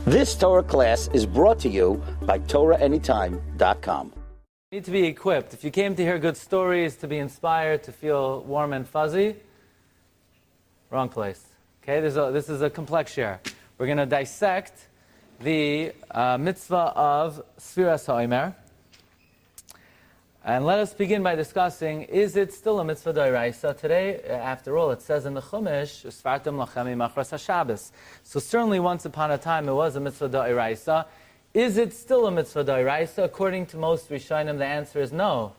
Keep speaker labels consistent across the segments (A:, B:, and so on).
A: This Torah class is brought to you by TorahAnytime.com.
B: You need to be equipped. If you came to hear good stories, to be inspired, to feel warm and fuzzy, wrong place. Okay, this is a complex shiur. We're going to dissect the mitzvah of Sefiras HaOmer. And let us begin by discussing, is it still a mitzvah d'oraisa today? After all, it says in the Chumash, Usfartem lachem imachras haShabbos. So certainly once upon a time it was a mitzvah d'oraisa. Is it still a mitzvah d'oraisa? According to most Rishonim, the answer is no.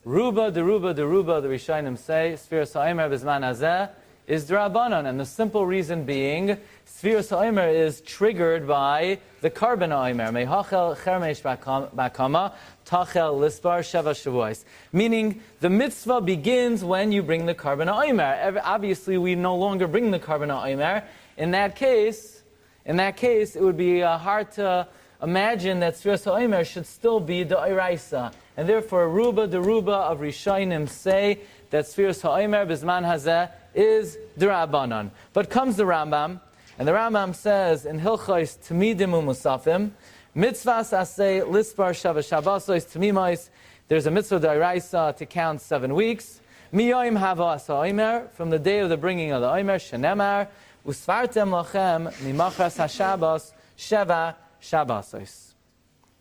B: Ruba, the Rishonim say, Sefiras HaOmer b'zman hazeh is d'Rabbanan. And the simple reason being, Sefiras HaOmer is triggered by the carbon HaOmer. Mehachel chermesh bakama, tachel lispar sheva shavuos. Meaning, the mitzvah begins when you bring the carbon HaOmer. Obviously, we no longer bring the carbon HaOmer. In that case, it would be hard to imagine that Sefiras HaOmer should still be the Oraisa. And therefore, Ruba of Rishonim say that Sefiras HaOmer b'zman hazeh is d'Rabbanan. But comes the Rambam, and the Rambam says in Hilchos Tamidim u'Musafim, mitzvahs aseh lispar shava shabbosos tamimos. There's a mitzvah d'oraisa to count 7 weeks. Miyoim havas ha'omer, from the day of the bringing of the omer, shenemar usfartem lachem mimachras haShabbos sheva shabbosos.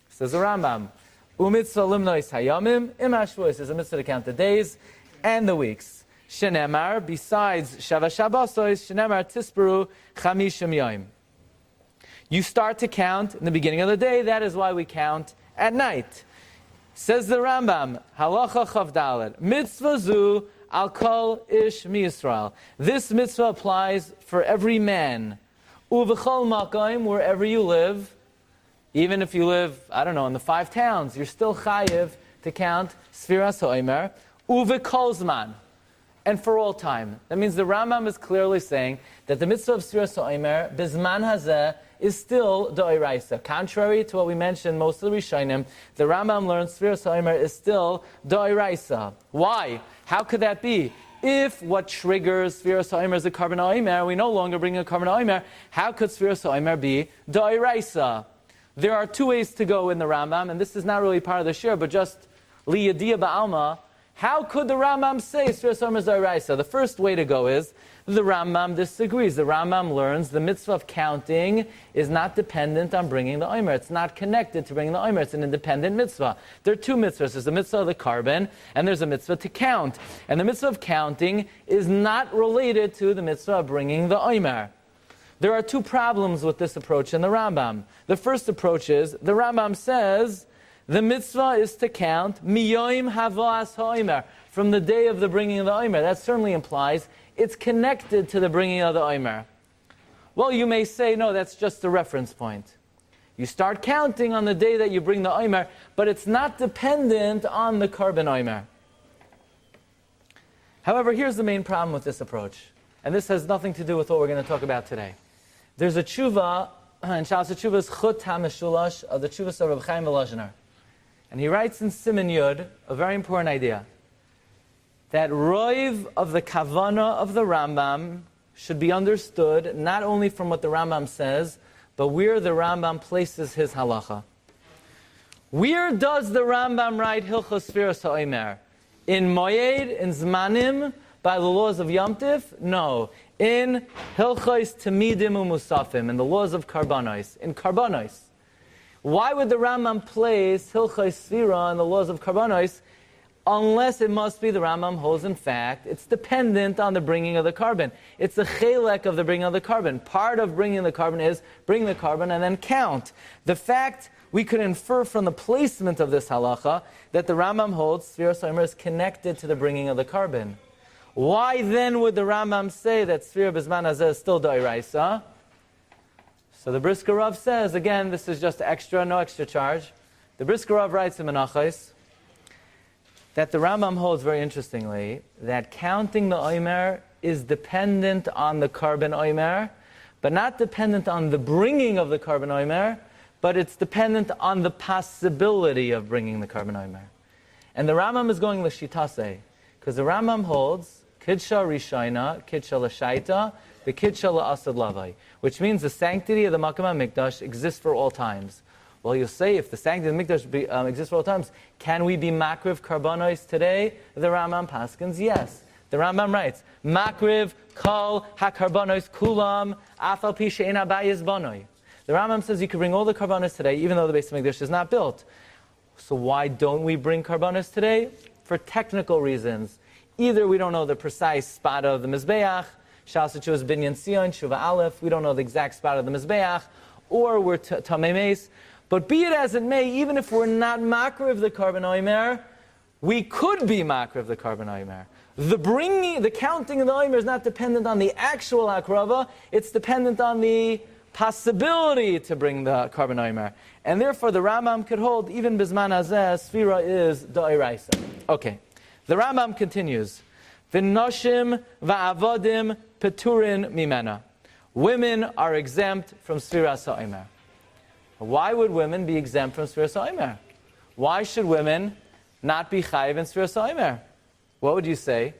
B: Says the Rambam, u'mitzvah limnois hayamim im hashvuos. There's a mitzvah to count the days and the weeks. Shenemar, besides Shava Shabbosos, Shenemar Tisperu Chamishim Yom. You start to count in the beginning of the day, that is why we count at night. Says the Rambam, Halacha Chav Daled, Mitzvah Zu Al Kol Ish MiYisrael. This mitzvah applies for every man. Uvechol Makom, wherever you live, even if you live, in the 5 towns, you're still chayiv to count Sefiras HaOmer. Uvechol Zman. And for all time. That means the Rambam is clearly saying that the mitzvah of Sefiras HaOmer, b'zman hazeh, is still d'oraisa. Contrary to what we mentioned, most of the Rishonim, the Rambam learns Sefiras HaOmer is still d'oraisa. Why? How could that be? If what triggers Sefiras HaOmer is a carbon HaOmer, we no longer bring a carbon HaOmer, how could Sefiras HaOmer be d'oraisa? There are 2 ways to go in the Rambam, and this is not really part of the shiur, but just liyadiyah ba'alma. How could the Rambam say Sefiras HaOmer is d'oraisa? The first way to go is the Rambam disagrees. The Rambam learns the mitzvah of counting is not dependent on bringing the omer. It's not connected to bringing the omer. It's an independent mitzvah. There are 2 mitzvahs. There's the mitzvah of the carbon, and there's a mitzvah to count. And the mitzvah of counting is not related to the mitzvah of bringing the omer. There are 2 problems with this approach in the Rambam. The first approach is, the Rambam says, the mitzvah is to count miyoim havas ha'omer, from the day of the bringing of the omer. That certainly implies it's connected to the bringing of the omer. Well, you may say, no, that's just a reference point. You start counting on the day that you bring the omer, but it's not dependent on the carbon omer. However, here's the main problem with this approach, and this has nothing to do with what we're going to talk about today. There's a tshuva, and Shalas Tshuva's Chut HaMeshulash of the Tshuvas of Rabbi Chaim Volozhiner. And he writes in Siman Yud a very important idea, that roiv of the kavana of the Rambam should be understood not only from what the Rambam says, but where the Rambam places his halacha. Where does the Rambam write Hilchos Sefiras HaOmer? In Moed, in Zmanim, by the laws of Yom Tif? No. In Hilchos Tamidim u'Musafim, in the laws of Karbanos, in Karbanos. Why would the Rambam place Hilchos Sfira and the laws of Karbanos unless it must be the Rambam holds, in fact, it's dependent on the bringing of the carbon. It's a chelek of the bringing of the carbon. Part of bringing the carbon is bring the carbon and then count. The fact we could infer from the placement of this halacha that the Rambam holds Sefiras HaOmer is connected to the bringing of the carbon. Why then would the Rambam say that Sfira b'zman hazeh is still d'oraisa? So the Brisker Rav says, again, this is just extra, no extra charge. The Brisker Rav writes in Menachos that the Rambam holds very interestingly that counting the omer is dependent on the carbon omer, but not dependent on the bringing of the carbon omer, but it's dependent on the possibility of bringing the carbon omer. And the Rambam is going l'shitase, because the Rambam holds Kidsha Rishayna, Kidsha L'shaita, the Kidsha La'asad Lavai, which means the sanctity of the Machon Maggid Harakiah exists for all times. Well, you'll say, if the sanctity of the Mikdash exists for all times, can we be makriv karbanos today? The Rambam paskins, yes. The Rambam writes, makriv kol hakarbanos kulam afal pi she'en habayis banoi. The Rambam says you can bring all the karbanos today, even though the Beis Mikdash is not built. So why don't we bring karbanos today? For technical reasons. Either we don't know the precise spot of the Mizbeach, Shas Chuvas Binyan Sion, Shuva Aleph, we don't know the exact spot of the Mizbeach, or we're Tamei Meis. But be it as it may, even if we're not makriv the Korban HaOmer, we could be makriv the Korban HaOmer. The counting of the Omer is not dependent on the actual akrava, it's dependent on the possibility to bring the Korban HaOmer. And therefore the Rambam could hold, even Bizman Hazeh, Sfira is Da'iraisa. Okay, the Rambam continues, V'noshim va'avodim peturin mimena. Women are exempt from Sfiras HaOmer. Why would women be exempt from Sefiras HaOmer? Why should women not be chayiv in Sefiras HaOmer? What would you say?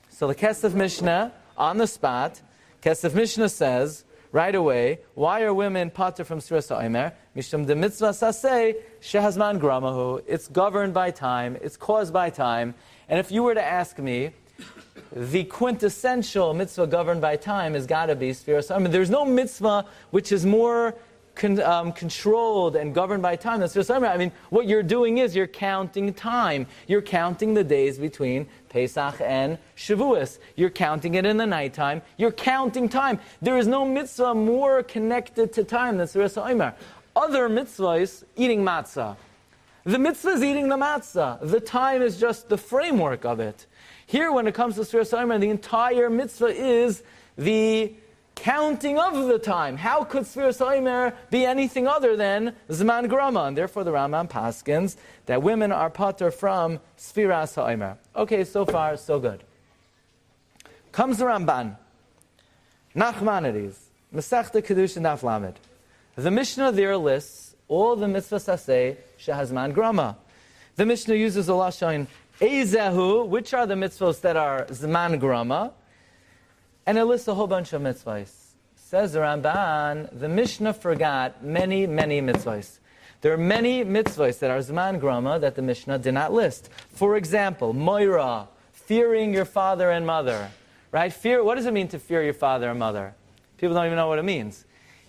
B: So the Kesef Mishnah, on the spot, Kesef Mishnah says, right away, why are women pater from Sefiras HaOmer? Mishum de mitzvah saseh shehazman gramahu. It's governed by time, it's caused by time. And if you were to ask me, the quintessential mitzvah governed by time has got to be Sefiras HaOmer. There's no mitzvah which is more controlled and governed by time. That's just, I mean, what you're doing is you're counting time. You're counting the days between Pesach and Shavuos. You're counting it in the nighttime. You're counting time. There is no mitzvah more connected to time than Sefiras HaOmer. Other mitzvahs, eating matzah. The mitzvah is eating the matzah. The time is just the framework of it. Here, when it comes to Sefiras HaOmer, the entire mitzvah is the counting of the time. How could Sefiras HaOmer be anything other than Zman Grama? And therefore the Rambam paskins that women are pater from Sefiras HaOmer. Okay, so far, so good. Comes the Ramban. Nachmanides. Masechta Kedusha Daf Lamed. The Mishnah there lists all the mitzvahs aseh shehazman grama. The Mishnah uses the lashon Ezehu, which are the mitzvahs that are Zman Grama, and it lists a whole bunch of mitzvahs. Says the Ramban, the Mishnah forgot many, many mitzvahs. There are many mitzvahs that are Zman Grama that the Mishnah did not list. For example, Moira, fearing your father and mother. Right? Fear. What does it mean to fear your father and mother? People don't even know what it means.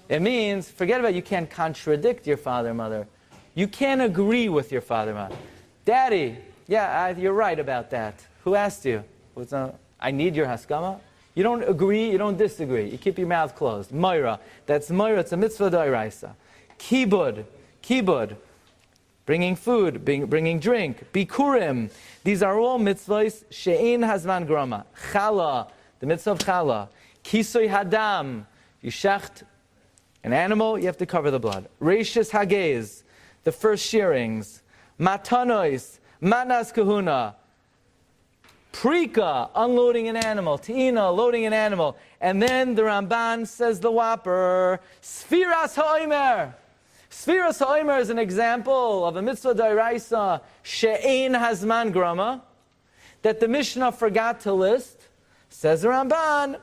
B: It means, forget about it, you can't contradict your father and mother. You can't agree with your father and mother. Daddy, yeah, you're right about that. Who asked you? I need your haskama. You don't agree, you don't disagree. You keep your mouth closed. Moira, that's Moira, it's a mitzvah d'oraisa. Kibud, bringing food, bringing drink. Bikurim, these are all mitzvahs. She'ein hazman grama. Chala, the mitzvah of chala. Kisoy hadam, you shecht an animal, you have to cover the blood. Reishis hagez, the first shearings. Matanois, manas kahuna. Prika, unloading an animal. Te'ina, loading an animal. And then the Ramban says the whopper, Sefiras HaOmer. Sefiras HaOmer is an example of a mitzvah d'oraisa, she'ein hazman grama, that the Mishnah forgot to list. Says the Ramban,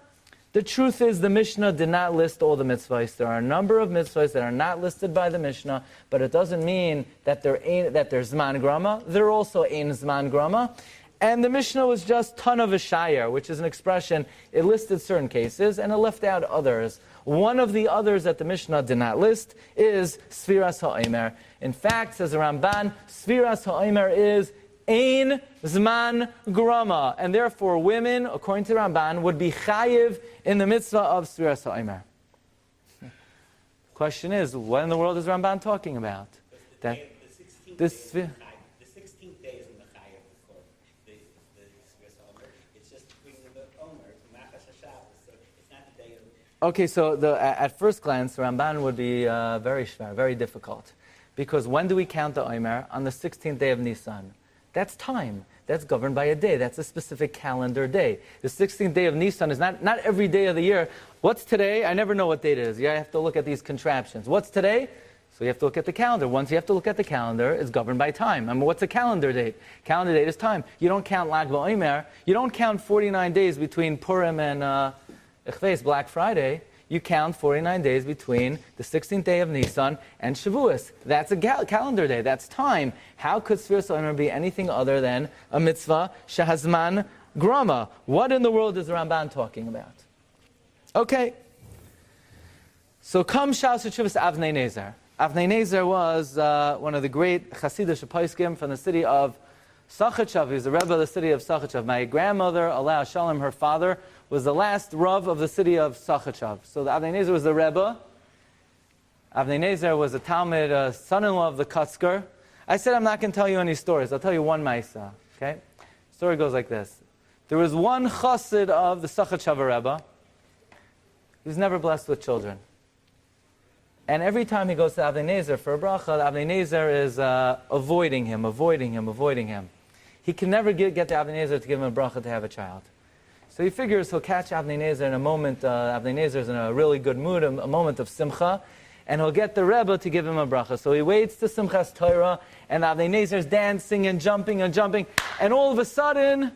B: the truth is the Mishnah did not list all the mitzvahs. There are a number of mitzvahs that are not listed by the Mishnah, but it doesn't mean that they're zman grama. They're also ein zman grama. And the Mishnah was just ton of a shayar, which is an expression, it listed certain cases and it left out others. One of the others that the Mishnah did not list is Sefiras HaOmer. In fact, says the Ramban, Sefiras HaOmer is ein zman grama. And therefore women, according to the Ramban, would be chayiv in the mitzvah of Sefiras HaOmer. The question is, what in the world is Ramban talking about? That this. Okay, so at first glance, Ramban would be very shver, very difficult. Because when do we count the Omer? On the 16th day of Nisan. That's time. That's governed by a day. That's a specific calendar day. The 16th day of Nisan is not every day of the year. What's today? I never know what date it is. You have to look at these contraptions. What's today? So you have to look at the calendar. Once you have to look at the calendar, it's governed by time. I mean, what's a calendar date? Calendar date is time. You don't count Lag BaOmer. You don't count 49 days between Purim and Ichves, Black Friday, you count 49 days between the 16th day of Nisan and Shavuos. That's a calendar day. That's time. How could Sefiras HaOmer be anything other than a mitzvah shehazman grama? What in the world is the Ramban talking about? Okay. So come Shas Shuvas Avnei Nezer. Avnei Nezer was one of the great Hasidic poskim from the city of Sachachav. He was the Rebbe of the city of Sachachav. My grandmother, Allah Shalom, her father, was the last Rav of the city of Sachachav. So the Avnei Nezer was the Rebbe. Avnei Nezer was a Talmud, son-in-law of the Kutzker. I said I'm not going to tell you any stories. I'll tell you one Maisa. Okay? The story goes like this. There was one Chassid of the Sachachav Rebbe. He was never blessed with children. And every time he goes to Avnei Nezer for a bracha, Avnei Nezer is avoiding him. He can never get the Avnei Nezer to give him a bracha to have a child. So he figures he'll catch Avnei Nezer in a moment, Avnei Nezer is in a really good mood, a moment of simcha, and he'll get the Rebbe to give him a bracha. So he waits to Simchas Torah, and Avnei Nezer's dancing and jumping, and all of a sudden,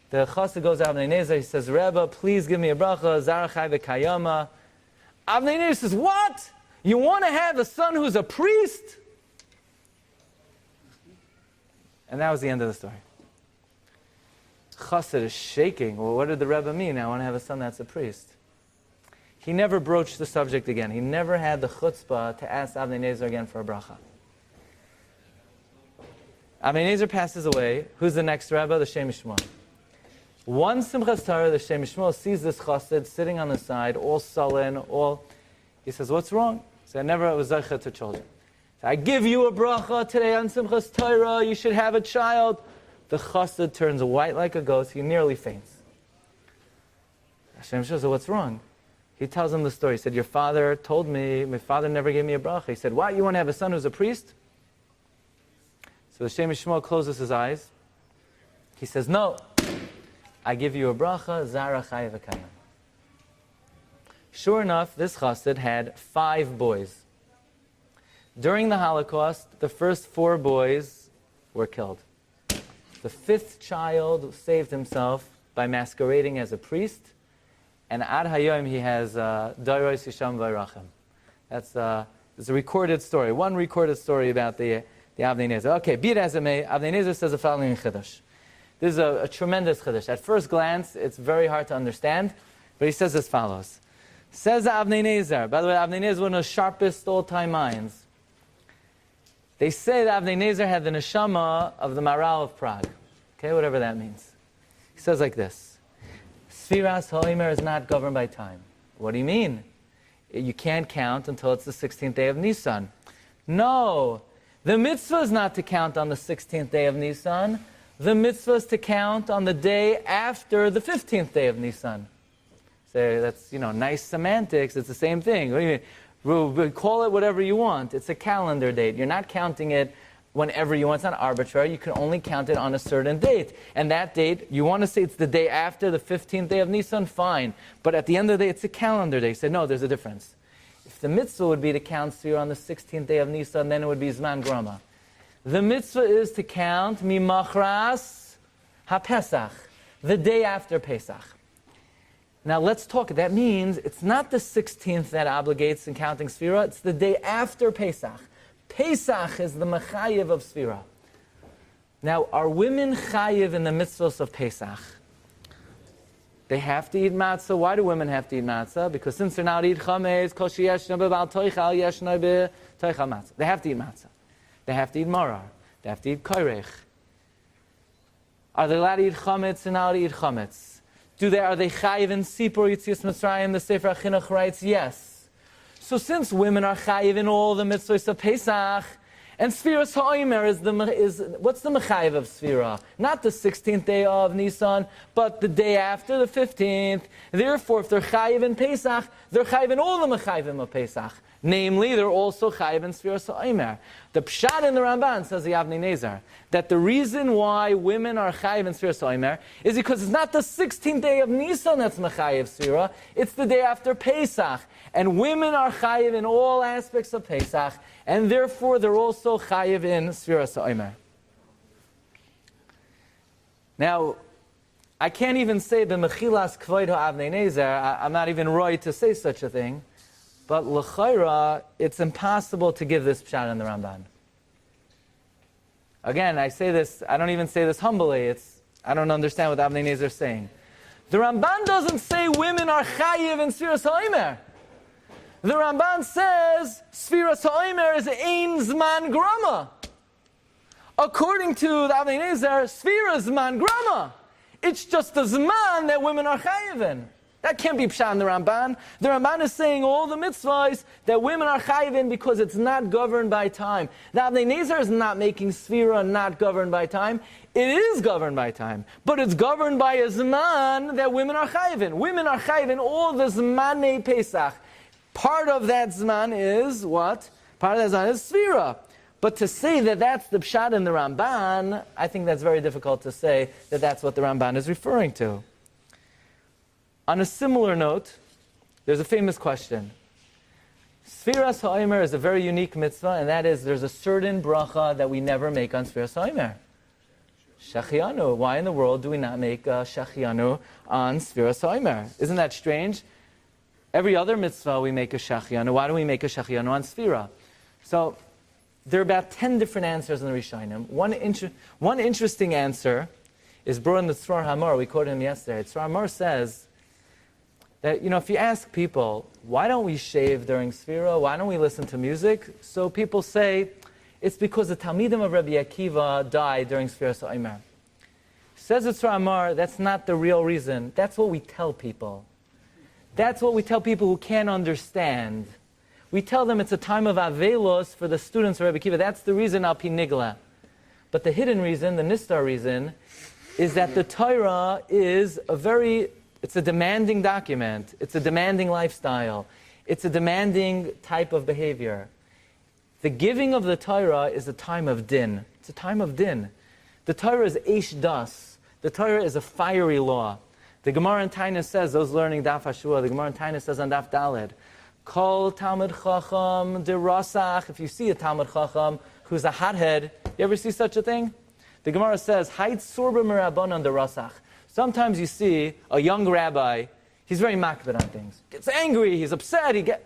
B: the chassid goes to Avnei Nezer, he says, Rebbe, please give me a bracha, Zarachai v'kayama. Avnei Nezer says, what? You want to have a son who's a priest? And that was the end of the story. Chassid is shaking. Well, what did the Rebbe mean? I want to have a son that's a priest. He never broached the subject again. He never had the chutzpah to ask Avnei Nezer again for a bracha. Avnei Nezer passes away. Who's the next Rebbe? The Shem Shmuel. One Simchas Torah, the Shem Shmuel sees this chassid sitting on the side, all sullen, He says, what's wrong? He said, I never was zeicha to children. So, I give you a bracha today on Simchas Torah, you should have a child. The chassid turns white like a ghost, he nearly faints. Hashem says, what's wrong? He tells him the story. He said, your father told me, my father never gave me a bracha. He said, what, you want to have a son who's a priest? So the Shem Shmuel closes his eyes. He says, no, I give you a bracha, Zarachai v'kayam. Sure enough, this chassid had 5 boys. During the Holocaust, the first 4 boys were killed. The 5th child saved himself by masquerading as a priest, and ad hayom he has Dairos Yisham Vayrachim. That's a recorded story. One recorded story about the Avnei Nezer. Okay, be it as it may, Avnei Nezer says the following chiddush. This is a tremendous chiddush. At first glance, it's very hard to understand, but he says as follows. Says Avnei Nezer. By the way, Avnei Nezer is one of the sharpest all-time minds. They say that Avnei Nezer had the neshama of the Maral of Prague. Okay, whatever that means. He says like this. Sefiras HaOmer is not governed by time. What do you mean? You can't count until it's the 16th day of Nisan. No. The mitzvah is not to count on the 16th day of Nisan. The mitzvah is to count on the day after the 15th day of Nisan. So that's, nice semantics. It's the same thing. What do you mean? We'll call it whatever you want. It's a calendar date. You're not counting it whenever you want. It's not arbitrary. You can only count it on a certain date. And that date, you want to say it's the day after the 15th day of Nisan, fine. But at the end of the day, it's a calendar day. You say, no, there's a difference. If the mitzvah would be to count Shiur on the 16th day of Nisan, then it would be Zman Grama. The mitzvah is to count Mimachras HaPesach, the day after Pesach. Now let's talk. That means it's not the 16th that obligates in counting Sefira, it's the day after Pesach. Pesach is the mechayiv of Sefira. Now, are women chayiv in the mitzvahs of Pesach? They have to eat matzah. Why do women have to eat matzah? Because since they're not eat chametz, kol sheyeshna b'bal toichal yeshna b'toichal matzah. They have to eat matzah. They have to eat marar. They have to eat koirech. Are they allowed to eat chametz and allowed to eat chametz? Are they chayiv in Sipur Yitzias Mitzrayim? The Sefer HaChinuch writes, yes. So since women are chayiv in all the mitzvahs of Pesach, and Sefiras HaOmer is what's the mechayiv of Sefira? Not the 16th day of Nisan, but the day after the 15th. Therefore, if they're chayiv in Pesach, they're chayiv in all the mechayivim of Pesach. Namely, they're also chayiv in Sefiras HaOmer. The pshat in the Ramban, says the Avnei Nezer, that the reason why women are chayiv in Sefiras HaOmer is because it's not the 16th day of Nisan that's mechayiv Sefira, it's the day after Pesach. And women are chayiv in all aspects of Pesach, and therefore they're also chayiv in Sefiras HaOmer. Now, I can't even say b'mechilas kvoid ha'avnei nezer. I'm not even right to say such a thing. But l'chayra, it's impossible to give this pshat in the Ramban. Again, I say this, I don't even say this humbly. I don't understand what Avnei Nezer is saying. The Ramban doesn't say women are chayiv in Sefiras HaOmer. The Ramban says Sefiras HaOmer is ein zman grama. According to the Avnei Nezer, Sefira is zman grama. It's just the zman that women are chayiv in. That can't be pshat in the Ramban. The Ramban is saying all the mitzvahs that women are chayiv in because it's not governed by time. The Avnei Nezer is not making Sefira not governed by time. It is governed by time. But it's governed by a zman that women are chayiv in. Women are chayiv in all the zmanei Pesach. Part of that zman is what? Part of that zman is Sefira. But to say that that's the pshat in the Ramban, I think that's very difficult to say that that's what the Ramban is referring to. On a similar note, there's a famous question. Sefiras HaOmer is a very unique mitzvah, and that is there's a certain bracha that we never make on Sefiras HaOmer. Shehecheyanu. Why in the world do we not make Shehecheyanu on Sefiras HaOmer? Isn't that strange? Every other mitzvah we make a Shehecheyanu. Why do we make a Shehecheyanu on Sefira? So there are about 10 different answers in the Rishonim. One interesting answer is brought in the HaOmer. We quoted him yesterday. The HaOmer says that, if you ask people, why don't we shave during Sefira? Why don't we listen to music? So people say, it's because the Talmidim of Rabbi Akiva died during Sefiras HaOmer. Says the HaOmer, that's not the real reason. That's what we tell people. That's what we tell people who can't understand. We tell them it's a time of avelos for the students of Rabbi Akiva. That's the reason al pi nigla. But the hidden reason, the nistar reason, is that the Torah is it's a demanding document. It's a demanding lifestyle. It's a demanding type of behavior. The giving of the Torah is a time of din. It's a time of din. The Torah is eish das. The Torah is a fiery law. The Gemara in Taina says, those learning Daf Hashua, the Gemara in Taina says on Daf Daled, Kol Talmud Chacham de Rasach. If you see a Talmud Chacham who's a hothead, you ever see such a thing? The Gemara says, Hayt Surba Merabanan de Rasach. Sometimes you see a young rabbi, he's very makbid on things. Gets angry, he's upset,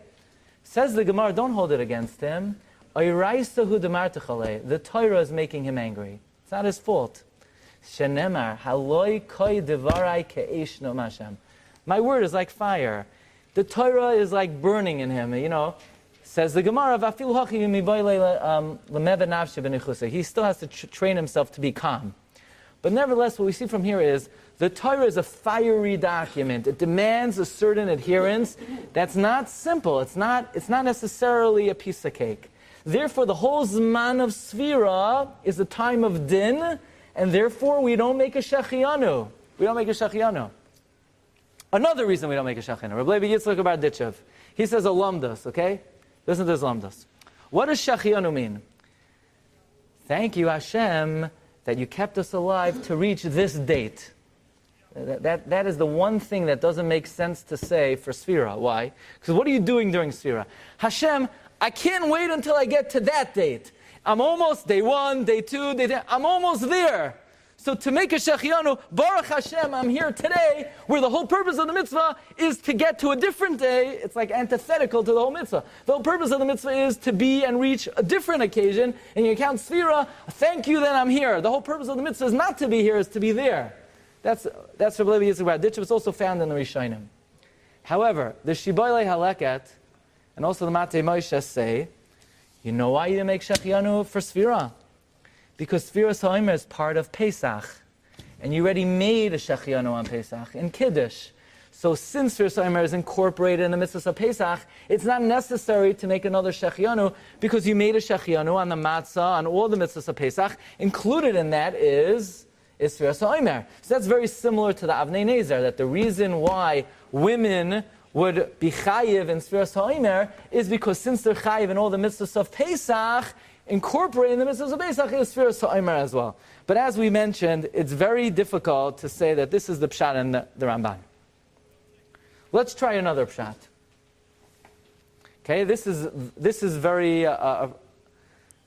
B: says the Gemara, don't hold it against him. The Torah is making him angry. It's not his fault. My word is like fire. The Torah is like burning in him, Says the Gemara, he still has to train himself to be calm. But nevertheless, what we see from here is the Torah is a fiery document. It demands a certain adherence that's not simple. It's not necessarily a piece of cake. Therefore, the whole Zman of Sefira is a time of din, and therefore we don't make a Shehecheyanu. We don't make a Shehecheyanu. Another reason we don't make a Shehecheyanu. Rabbi Yitzchak Bar Ditchev, he says a lamdas, okay? Listen to this lamdas. What does Shehecheyanu mean? Thank you, Hashem, that you kept us alive to reach this date. That is the one thing that doesn't make sense to say for Sefira. Why? Because what are you doing during Sefira? Hashem, I can't wait until I get to that date. I'm almost day 1, day 2, day 3. I'm almost there. So to make a Shehecheyanu, Baruch Hashem, I'm here today, where the whole purpose of the mitzvah is to get to a different day. It's like antithetical to the whole mitzvah. The whole purpose of the mitzvah is to be and reach a different occasion, and you count Sefira, thank you that I'm here. The whole purpose of the mitzvah is not to be here, is to be there. That's Rabbi Yitzchak Bar Ditchev. It's also found in the Rishonim. However, the Shibolei Haleket and also the Matei Moshe say, you know why you didn't make Shehecheyanu for Sefira? Because Sefiras HaOmer is part of Pesach. And you already made a Shehecheyanu on Pesach in Kiddush. So since Sefiras HaOmer is incorporated in the mitzvahs of Pesach, it's not necessary to make another Shehecheyanu because you made a Shehecheyanu on the matzah, on all the mitzvahs of Pesach. Included in that is Sefiras HaOmer. So that's very similar to the Avnei Nezer, that the reason why women would be chayiv in Sefiras HaOmer is because since they're chayiv in all the mitzvahs of Pesach, incorporating the mitzvahs of Pesach is Sefiras HaOmer as well. But as we mentioned, it's very difficult to say that this is the pshat in the Ramban. Let's try another pshat. Okay, this is very a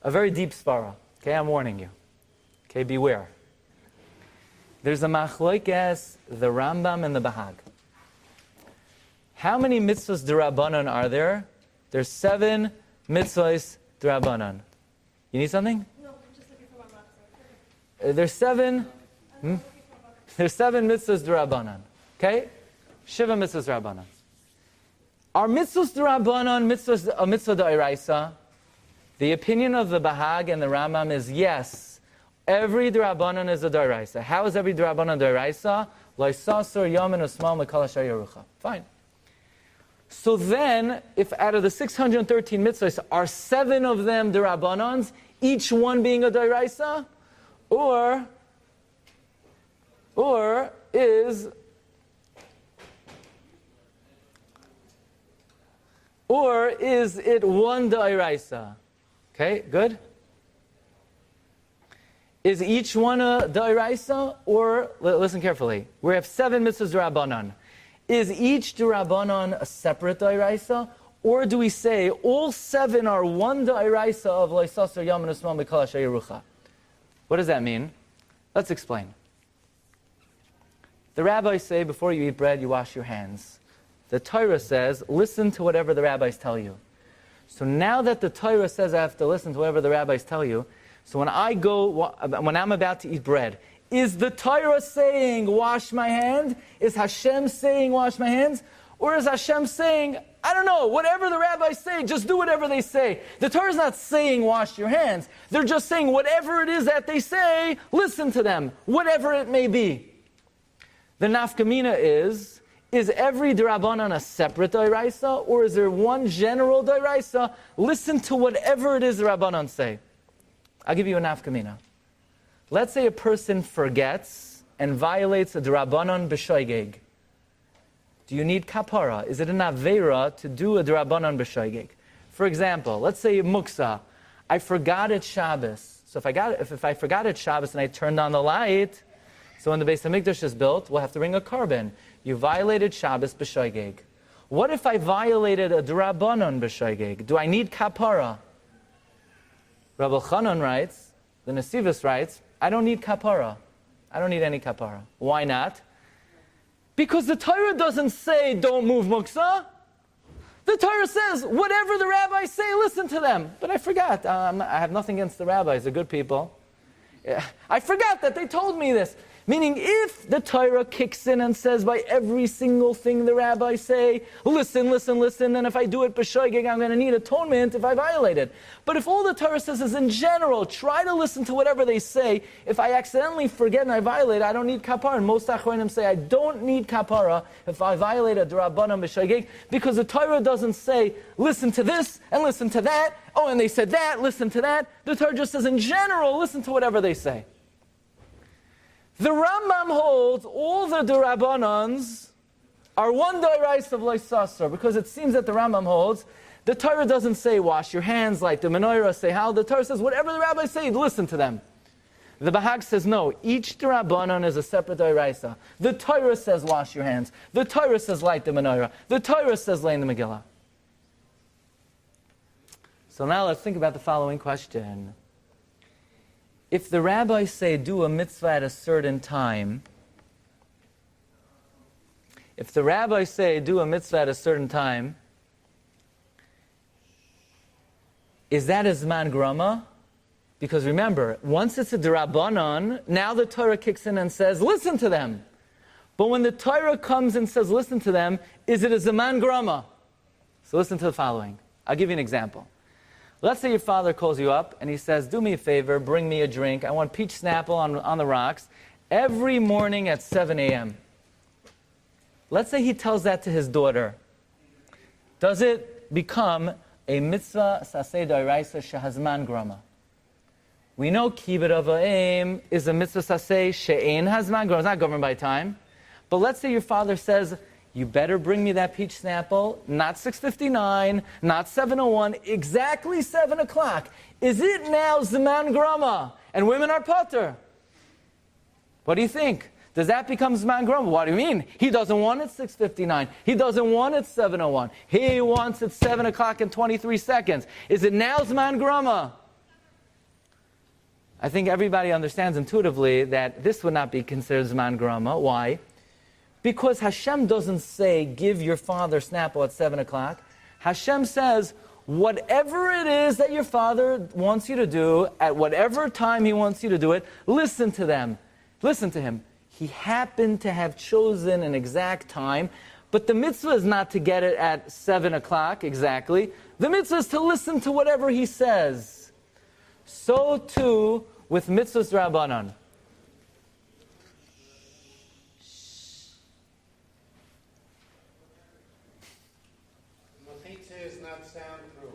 B: very deep svara. Okay, I'm warning you. Okay, beware. There's a machlokes, the Rambam and the Bahag. How many mitzvahs d'Rabbanan are there? There's 7 mitzvahs d'Rabbanan. You need something?
C: No, I'm just looking for my map.
B: There's 7. There's 7 mitzvahs d'Rabbanan. Okay? Shiva mitzvahs d'Rabbanan. Are mitzvahs d'Rabbanan a mitzvah d'Oraisa? The opinion of the Bahag and the Rambam is yes. Every d'Rabbanan is a d'Oraisa. How is every d'Rabbanan d'Oraisa? Loisasur yamin usmal mekal asher yerucha. Fine. So then, if out of the 613 mitzvahs, are 7 of them d'Rabbanans, each one being a d'Oraisa? Or is it one d'Oraisa? Okay, good. Is each one a d'Oraisa? Or, listen carefully, we have 7 mitzvahs d'Rabbanan. Is each d'Rabbanan a separate d'Oraisa? Or do we say all 7 are one d'Oraisa of Loisasur yamin usmal mekal asher yerucha? What does that mean? Let's explain. The rabbis say before you eat bread, you wash your hands. The Torah says, listen to whatever the rabbis tell you. So now that the Torah says I have to listen to whatever the rabbis tell you, so when I'm about to eat bread, is the Torah saying, wash my hand? Is Hashem saying, wash my hands? Or is Hashem saying, I don't know, whatever the rabbis say, just do whatever they say. The Torah is not saying, wash your hands. They're just saying, whatever it is that they say, listen to them, whatever it may be. The nafkamina is every d'Rabbanan a separate d'Oraisa, or is there one general d'Oraisa? Listen to whatever it is the Rabbanan say. I'll give you a nafkamina. Let's say a person forgets and violates a d'Rabbanan b'shoigeg. Do you need kapara? Is it an aveira to do a d'Rabbanan b'shoigeg? For example, let's say muksa. I forgot it's Shabbos. So if I forgot it's Shabbos and I turned on the light, so when the Beis HaMikdash is built, we'll have to bring a carbon. You violated Shabbos b'shoigeg. What if I violated a d'Rabbanan b'shoigeg? Do I need kapara? Rabbi Chanan writes, the Sefiras writes, I don't need kapara. I don't need any kapara. Why not? Because the Torah doesn't say don't move muksa. The Torah says whatever the rabbis say, listen to them. But I forgot. I have nothing against the rabbis. They're good people. I forgot that they told me this. Meaning, if the Torah kicks in and says by every single thing the rabbis say, listen, listen, listen, then if I do it b'shoigeg, I'm going to need atonement if I violate it. But if all the Torah says is in general, try to listen to whatever they say. If I accidentally forget and I violate, I don't need kapara. And most achronim say, I don't need kapara if I violate a d'Rabbanan b'shoigeg, because the Torah doesn't say, listen to this and listen to that. Oh, and they said that, listen to that. The Torah just says, in general, listen to whatever they say. The Rambam holds all the d'Rabbanans are one d'Oraisa of Loisasur, because it seems that the Rambam holds the Torah doesn't say wash your hands like the menorah say how. The Torah says whatever the rabbis say, listen to them. The Bahag says no, each d'Rabbanan is a separate d'Oraisa. The Torah says wash your hands. The Torah says light the menorah. The Torah says lay in the Megillah. So now let's think about the following question. If the rabbis say do a mitzvah at a certain time, is that a zman grama? Because remember, once it's a d'Rabbanan, now the Torah kicks in and says, listen to them. But when the Torah comes and says, listen to them, is it a zman grama? So listen to the following. I'll give you an example. Let's say your father calls you up and he says, do me a favor, bring me a drink. I want peach snapple on the rocks every morning at 7 a.m. Let's say he tells that to his daughter. Does it become a mitzvah saseh d'oraisa shehazman grama? We know kibbut of ha'im is a mitzvah saseh she'ein hazman grama. It's not governed by time. But let's say your father says, you better bring me that peach snapple, not 6:59, not 7:01, exactly 7 o'clock. Is it now Zman Grama? And women are potter. What do you think? Does that become Zman Grama? What do you mean? He doesn't want it 6:59. He doesn't want it 7:01. He wants it 7 o'clock and 23 seconds. Is it now Zman Grama? I think everybody understands intuitively that this would not be considered Zman Grama. Why? Because Hashem doesn't say, give your father Snapple at 7 o'clock. Hashem says, whatever it is that your father wants you to do, at whatever time he wants you to do it, listen to them. Listen to him. He happened to have chosen an exact time, but the mitzvah is not to get it at 7 o'clock exactly. The mitzvah is to listen to whatever he says. So too with mitzvahs Rabbanan.
D: Is not soundproof.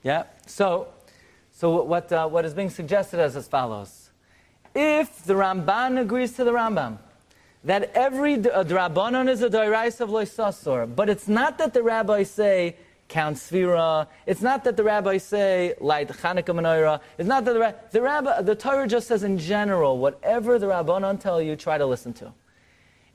B: Yeah. So what is being suggested is as follows: if the Ramban agrees to the Rambam that every drabanan is a deraisa of loisasor, but it's not that the rabbis say count Sefira, it's not that the rabbis say light Chanukah menorah, it's not that the Torah just says in general, whatever the Rabbanan tell you, try to listen to.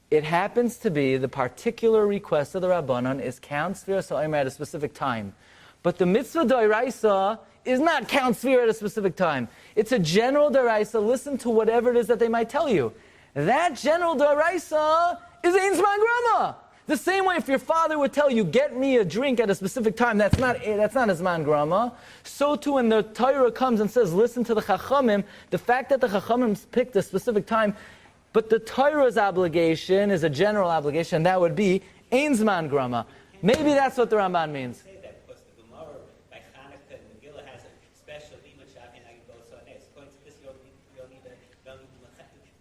B: It happens to be the particular request of the Rabbanan is count Sefiras HaOmer at a specific time. But the mitzvah d'oraisa is not count Sefira at a specific time. It's a general d'oraisa. Listen to whatever it is that they might tell you. That general d'oraisa is ein zman grama. The same way if your father would tell you, get me a drink at a specific time, that's not a zman grama. So too when the Torah comes and says, listen to the Chachamim, the fact that the Chachamim picked a specific time, but the Torah's obligation is a general obligation, that would be ein zman grama. Maybe that's what the Ramban means.
E: Say that because the Gemara by Chanukah and Megillah has a special limud shapin how you go so nes. According to this, you don't need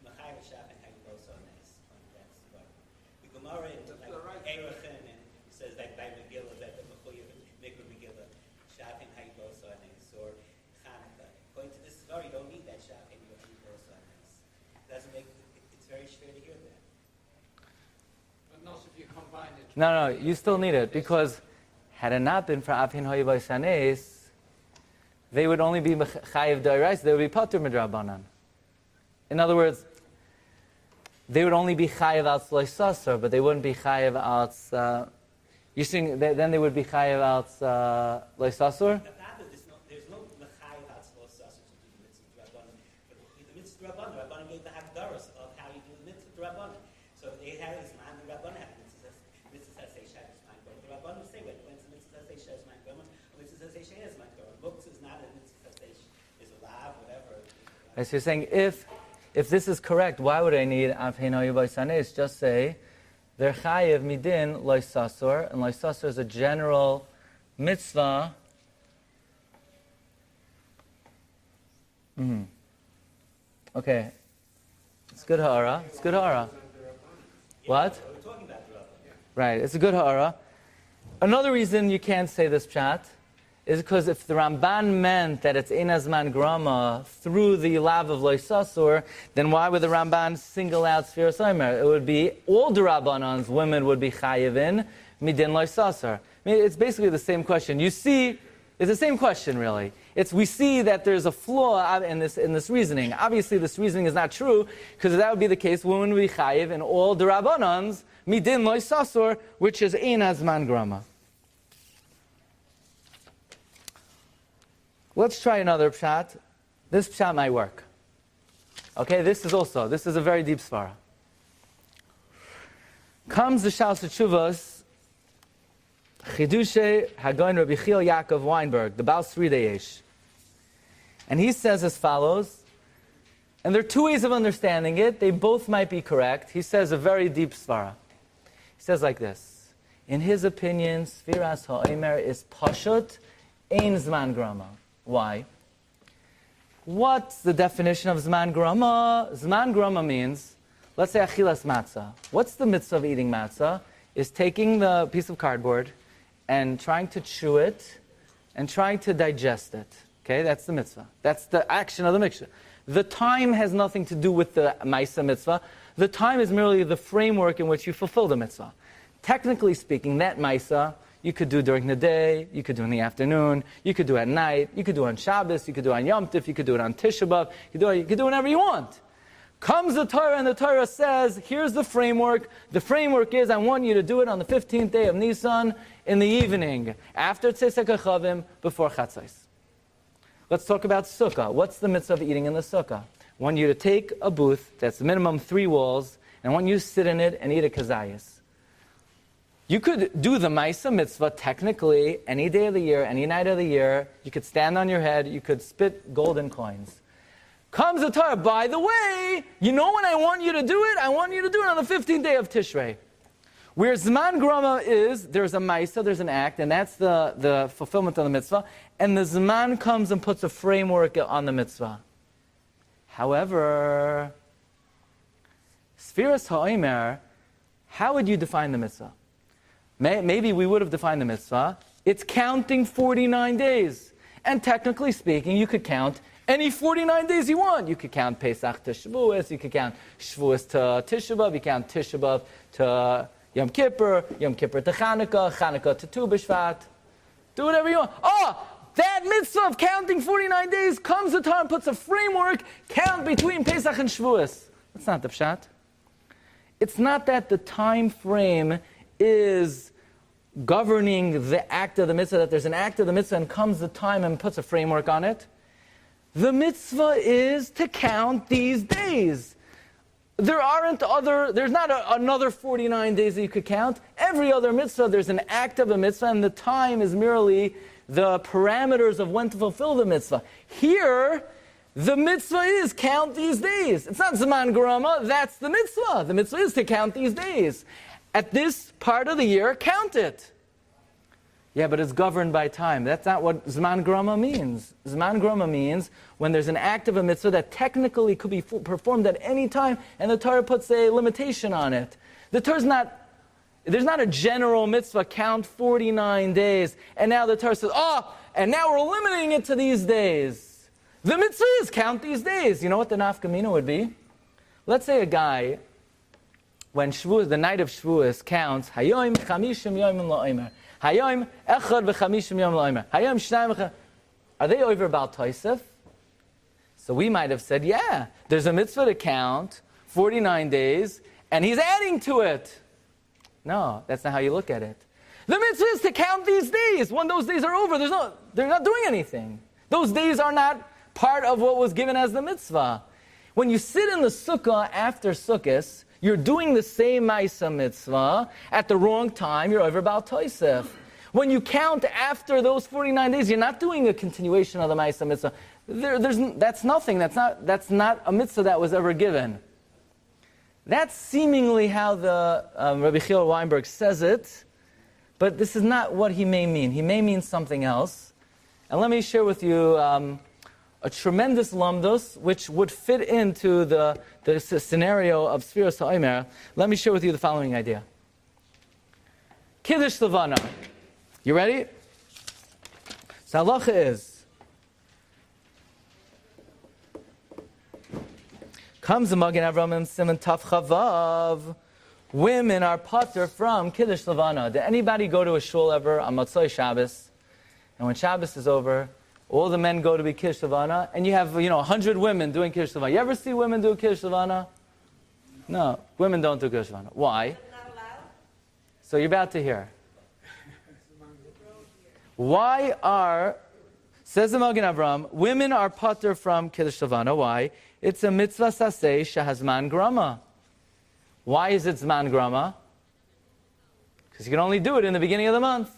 E: Machayim shapin how you go so nes. That's what the Gemara in Eruvin and says that by Megillah that the Megillah shapin how you go so nes or Chanukah. According to this story, you don't need that shapin how you go so nes. Doesn't make it's very strange to hear that.
D: But not if you combine it.
B: No, you still need it, because had it not been for Avhin Hoyivay Sanes, they would only be Chayiv D'Oraisa, they would be Patur Midrabanan. In other words, they would only be Chayiv Alts Loisasar, but they wouldn't be Chayiv Alts, you think then they would be Chayiv Alts Loisasar?
E: There's no Mechayiv Alts Loisasar to do the mitzvah Rabbanan. The mitzvah Rabbanan, Rabbanan gave the Hagdaras of how you do the mitzvah Rabbanan. So they had this man, the Rabbanan had mitzvah say Shabbos man. But the Rabbanan say when's the mitzvah say Shabbos man, or mitzvah say Shabbos man. Muktzah is not a mitzvah say is a lav, whatever.
B: So you're saying if this is correct, why would I need Avhin Hoyivay Sanes? Just say they're Chayiv Midin Loisasor, and Loisasor is a general mitzvah. Okay. It's good ha'ara. It's good ha'ara. What?
E: We're talking about Rabbanan.
B: Right. It's a good ha'ara. Another reason you can't say this pshat is because if the Ramban meant that it's ein hazman grama through the lav of loisasur, then why would the Ramban single out Sefiras HaOmer? It would be all the Rabbanans, women would be chayivin midin loisasur. I mean, it's basically the same question. You see, it's the same question really. We see that there's a flaw in this reasoning. Obviously, this reasoning is not true, because if that would be the case, women would be chayiv in all the Rabbanans midin loisasur, which is ein hazman grama. Let's try another pshat. This pshat might work. Okay, this is a very deep svara. Comes the Shal Teshuvos, Chidushe Hagoin Rabbi Chil Yaakov Weinberg, the Baal Sridei Yesh. And he says as follows, and there are two ways of understanding it, they both might be correct. He says a very deep svara. He says like this, in his opinion, Sefiras HaOmer is Pashut Ein Zman Grama. Why? What's the definition of Zman Grama? Zman Grama means, let's say Achilas Matzah. What's the mitzvah of eating matzah? Is taking the piece of cardboard and trying to chew it and trying to digest it. Okay, that's the mitzvah. That's the action of the mitzvah. The time has nothing to do with the Maisa mitzvah. The time is merely the framework in which you fulfill the mitzvah. Technically speaking, that Maisa you could do during the day, you could do in the afternoon, you could do at night, you could do on Shabbos, you could do on Yom Tov, you could do it on Tisha B'Av, you could do whatever you want. Comes the Torah, and the Torah says, here's the framework. The framework is, I want you to do it on the 15th day of Nisan in the evening, after Tzesek HaChavim, before Chatzos. Let's talk about sukkah. What's the mitzvah of eating in the sukkah? I want you to take a booth that's minimum 3 walls, and I want you to sit in it and eat a kazayas. You could do the Maisa mitzvah technically any day of the year, any night of the year. You could stand on your head. You could spit golden coins. Comes the Torah. By the way, you know when I want you to do it? I want you to do it on the 15th day of Tishrei. Where Zman Grama is, there's a Maisa, there's an act, and that's the fulfillment of the mitzvah. And the Zman comes and puts a framework on the mitzvah. However, Sefiras HaOmer, how would you define the mitzvah? Maybe we would have defined the mitzvah. It's counting 49 days. And technically speaking, you could count any 49 days you want. You could count Pesach to Shavuos. You could count Shavuos to Tisha B'Av. You count Tisha B'Av to Yom Kippur to Chanukah, Chanukah to Tu B'Shvat. Do whatever you want. That mitzvah of counting 49 days comes the Torah and puts a framework, count between Pesach and Shavuos. That's not the pshat. It's not that the time frame is governing the act of the mitzvah, that there's an act of the mitzvah and comes the time and puts a framework on it. The mitzvah is to count these days. There's not another 49 days that you could count. Every other mitzvah, there's an act of a mitzvah, and the time is merely the parameters of when to fulfill the mitzvah. Here, the mitzvah is count these days. It's not Zman Grama, that's the mitzvah. The mitzvah is to count these days. At this part of the year, count it. Yeah, but it's governed by time. That's not what Zman Grama means. Zman Grama means when there's an act of a mitzvah that technically could be performed at any time, and the Torah puts a limitation on it. The Torah's there's not a general mitzvah, count 49 days, and now the Torah says, and now we're limiting it to these days. The mitzvah is count these days. You know what the nafkamina would be? Let's say a guy, when Shavuos, the night of Shavuos counts, Hayom chamishim yom la'omer. Hayom echad v'chamishim yom la'omer. Hayom shnayim v'chamishim. Are they over Baal Tosef? So we might have said, yeah, there's a mitzvah to count 49 days, and he's adding to it. No, that's not how you look at it. The mitzvah is to count these days. When those days are over, they're not doing anything. Those days are not part of what was given as the mitzvah. When you sit in the sukkah after Sukkos, you're doing the same Maisa mitzvah. At the wrong time, you're over Baal Tosef. When you count after those 49 days, you're not doing a continuation of the Maisa mitzvah. That's nothing. That's not a mitzvah that was ever given. That's seemingly how the Rabbi Chil Weinberg says it, but this is not what he may mean. He may mean something else. And let me share with you a tremendous lamdos, which would fit into the scenario of Sefiras HaOmer. Let me share with you the following idea. Kiddush Levana. You ready? So halacha is, comes the Magen Avraham Simon Taf Chavav. Women are pater from Kiddush Levana. Did anybody go to a shul ever on Motzei Shabbos? And when Shabbos is over, all the men go to be Kiddush Levana, and you have 100 women doing Kiddush Levana. You ever see women do Kiddush Levana? No, women don't do Kiddush Levana. Why?
C: Not allowed?
B: So you're about to hear. Why says the Magen Avraham, women are pater from Kiddush Levana. Why? It's a mitzvah saseh shehazman grama. Why is it zman grama? Because you can only do it in the beginning of the month.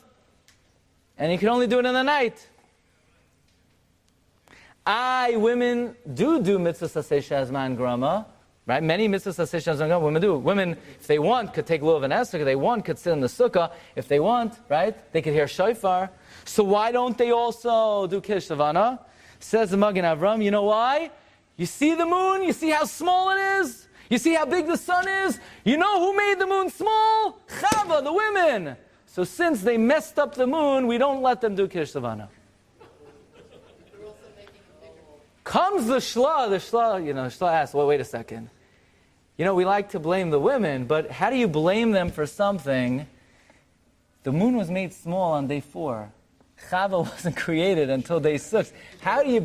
B: And you can only do it in the night. Women do mitzvah saseh shehazman grama. Right? Many mitzvah saseh shehazman grama women do. Women, if they want, could take lulav and esrog. If they want, could sit in the sukkah. If they want, right? They could hear shofar. So why don't they also do Kiddush Levana? Says the Magen Avraham, you know why? You see the moon? You see how small it is? You see how big the sun is? You know who made the moon small? Chava, the women. So since they messed up the moon, we don't let them do Kiddush Levana. Comes the Shla asks, well, wait a second. We like to blame the women, but how do you blame them for something? The moon was made small on day 4. Chava wasn't created until day 6. How do you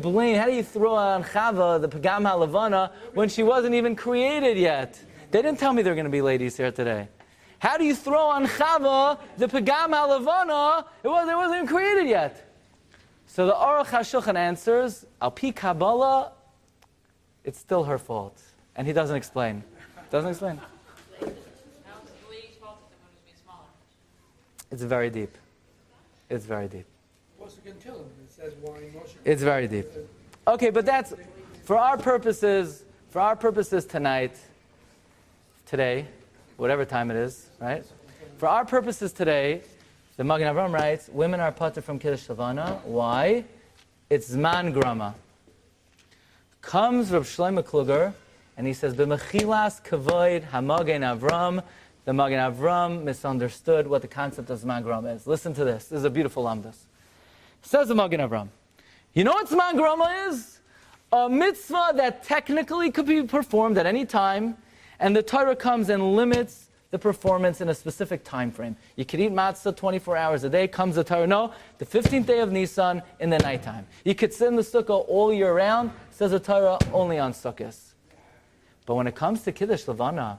B: throw on Chava, the Pagam HaLevana, when she wasn't even created yet? They didn't tell me there were going to be ladies here today. How do you throw on Chava, the Pagam HaLevana, it wasn't even created yet? So the Aruch HaShulchan answers, Al Pi Kabbalah, it's still her fault. And he doesn't explain. Doesn't explain. It's very deep. It's very deep. It's very deep. Okay, but that's, for our purposes tonight, today, whatever time it is, right? For our purposes today, the Magen Avraham writes, women are patur from Kiddush Levana. Why? It's Zman Grama. Comes Rav Shlomo Kluger, and he says, B'mechilas kavod ha-Magen Avraham. The Magen Avraham misunderstood what the concept of Zman Grama is. Listen to this. This is a beautiful lamdas. Says the Magen Avraham, you know what Zman Grama is? A mitzvah that technically could be performed at any time, and the Torah comes and limits the performance in a specific time frame. You could eat matzah 24 hours a day. Comes the Torah, no, the 15th day of Nisan in the nighttime. You could sit in the sukkah all year round, says the Torah, only on sukkahs. But when it comes to Kiddush Levana,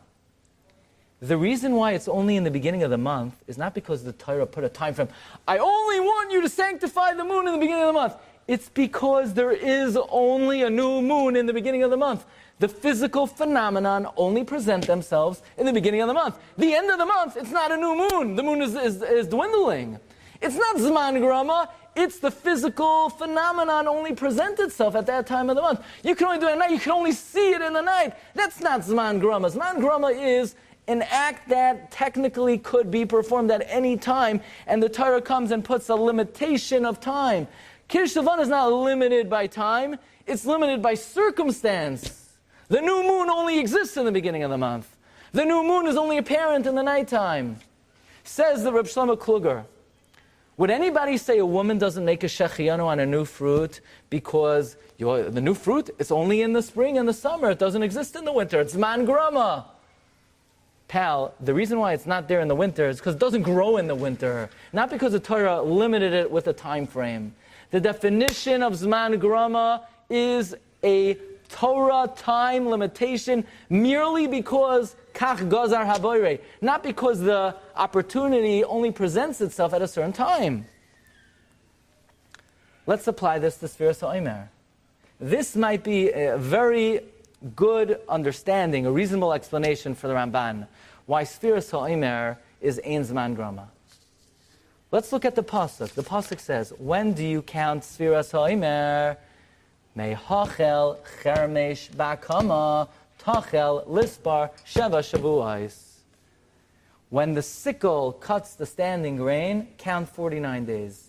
B: the reason why it's only in the beginning of the month is not because the Torah put a time frame. I only want you to sanctify the moon in the beginning of the month. It's because there is only a new moon in the beginning of the month. The physical phenomenon only present themselves in the beginning of the month. The end of the month, it's not a new moon. The moon is dwindling. It's not Zman Grama. It's the physical phenomenon only present itself at that time of the month. You can only do it at night. You can only see it in the night. That's not Zman Grama. Zman Grama is an act that technically could be performed at any time, and the Torah comes and puts a limitation of time. Kiddush Levana is not limited by time, it's limited by circumstance. The new moon only exists in the beginning of the month. The new moon is only apparent in the nighttime. Says the Reb Shlomo Kluger, would anybody say a woman doesn't make a Shehecheyanu on a new fruit because the new fruit is only in the spring and the summer, it doesn't exist in the winter, it's Zman Grama? Pal, the reason why it's not there in the winter is because it doesn't grow in the winter. Not because the Torah limited it with a time frame. The definition of Zman Grama is a Torah time limitation merely because Kach Gazar Haboire, not because the opportunity only presents itself at a certain time. Let's apply this to Sefiras HaOmer. This might be a very good understanding, a reasonable explanation for the Ramban, why Sefiras HaOmer is Ein Zman Grama. Let's look at the Pasuk. The Pasuk says, when do you count Sefiras HaOmer? Mehachel chermesh bakama tachel lispar sheva shavuos. When the sickle cuts the standing grain, count 49 days.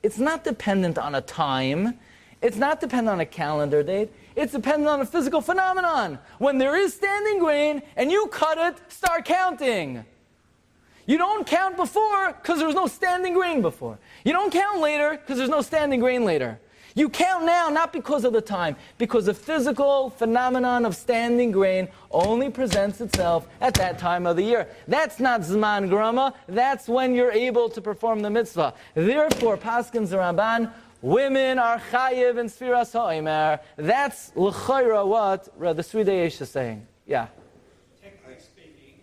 B: It's not dependent on a time. It's not dependent on a calendar date. It's dependent on a physical phenomenon. When there is standing grain and you cut it, start counting. You don't count before because there was no standing grain before. You don't count later because there's no standing grain later. You count now not because of the time, because the physical phenomenon of standing grain only presents itself at that time of the year. That's not Zman Grama. That's when you're able to perform the mitzvah. Therefore, Paskins Ramban, women are chayiv in Sefiras HaOmer. That's l'chayra what the Sridei Eish is saying. Yeah.
D: Technically speaking,